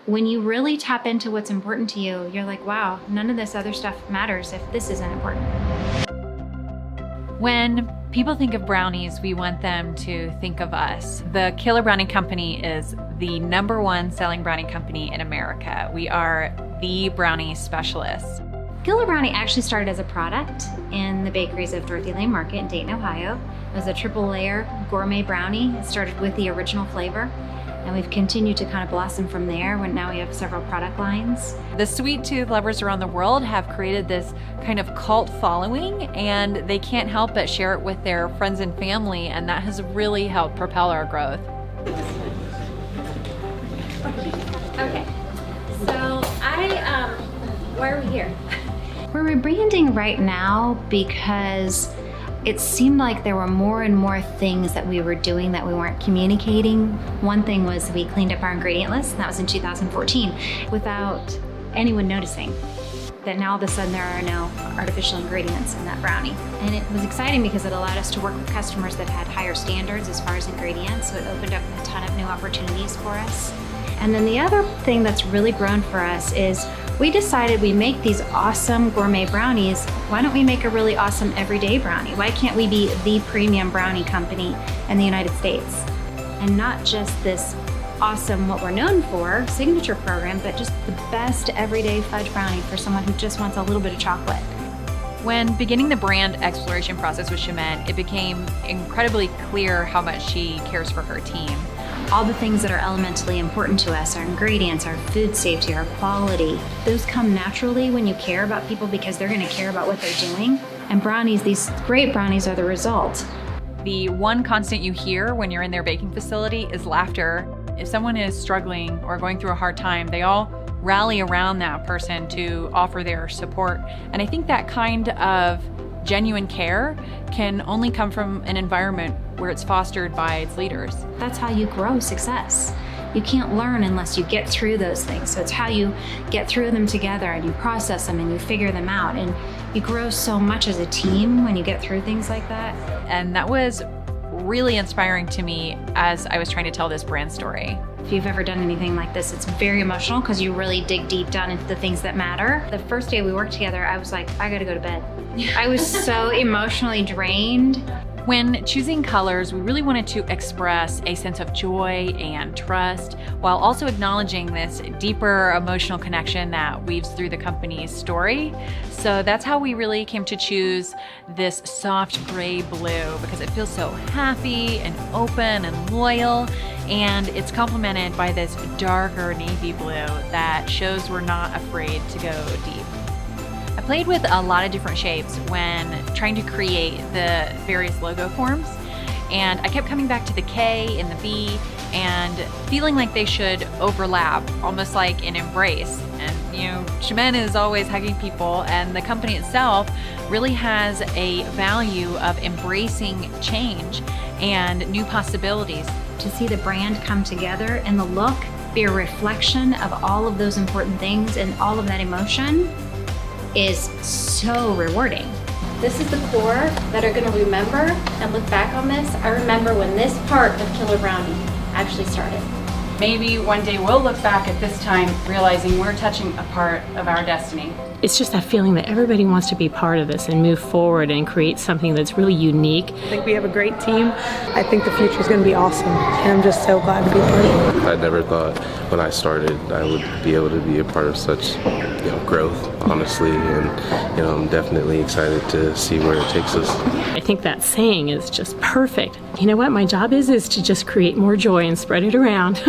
when you really tap into what's important to you, you're like, wow, none of this other stuff matters if this isn't important. When people think of brownies, we want them to think of us. The Killer Brownie Company is the #1 selling brownie company in America. We are the brownie specialists. Killer Brownie actually started as a product in the bakeries of Dorothy Lane Market in Dayton, Ohio. It was a triple layer gourmet brownie. It started with the original flavor, and we've continued to kind of blossom from there when now we have several product lines. The sweet tooth lovers around the world have created this kind of cult following, and they can't help but share it with their friends and family, and that has really helped propel our growth. Okay, so why are we here? We're rebranding right now because it seemed like there were more and more things that we were doing that we weren't communicating. One thing was we cleaned up our ingredient list, and that was in 2014, without anyone noticing that now all of a sudden there are no artificial ingredients in that brownie. And it was exciting because it allowed us to work with customers that had higher standards as far as ingredients, so it opened up a ton of new opportunities for us. And then the other thing that's really grown for us is we decided we make these awesome gourmet brownies. Why don't we make a really awesome everyday brownie? Why can't we be the premium brownie company in the United States? And not just this awesome, what we're known for, signature program, but just the best everyday fudge brownie for someone who just wants a little bit of chocolate. When beginning the brand exploration process with Shemin, it became incredibly clear how much she cares for her team. All the things that are elementally important to us, our ingredients, our food safety, our quality, those come naturally when you care about people because they're gonna care about what they're doing. And brownies, these great brownies, are the result. The one constant you hear when you're in their baking facility is laughter. If someone is struggling or going through a hard time, they all rally around that person to offer their support. And I think that kind of genuine care can only come from an environment where it's fostered by its leaders. That's how you grow success. You can't learn unless you get through those things. So it's how you get through them together and you process them and you figure them out. And you grow so much as a team when you get through things like that. And that was really inspiring to me as I was trying to tell this brand story. If you've ever done anything like this, it's very emotional because you really dig deep down into the things that matter. The first day we worked together, I was like, I gotta go to bed. I was so emotionally drained. When choosing colors, we really wanted to express a sense of joy and trust while also acknowledging this deeper emotional connection that weaves through the company's story. So that's how we really came to choose this soft gray blue because it feels so happy and open and loyal, and it's complemented by this darker navy blue that shows we're not afraid to go deep. I played with a lot of different shapes when trying to create the various logo forms, and I kept coming back to the K and the B and feeling like they should overlap, almost like an embrace. And you know, Shemin is always hugging people, and the company itself really has a value of embracing change and new possibilities. To see the brand come together and the look be a reflection of all of those important things and all of that emotion is so rewarding. This is the core that are gonna remember and look back on this. I remember when this part of Killer Brownie actually started. Maybe one day we'll look back at this time realizing we're touching a part of our destiny. It's just that feeling that everybody wants to be part of this and move forward and create something that's really unique. I think we have a great team. I think the future is going to be awesome, and I'm just so glad to be part of it. I never thought when I started I would be able to be a part of such growth, honestly, and I'm definitely excited to see where it takes us. I think that saying is just perfect. You know what my job is to just create more joy and spread it around.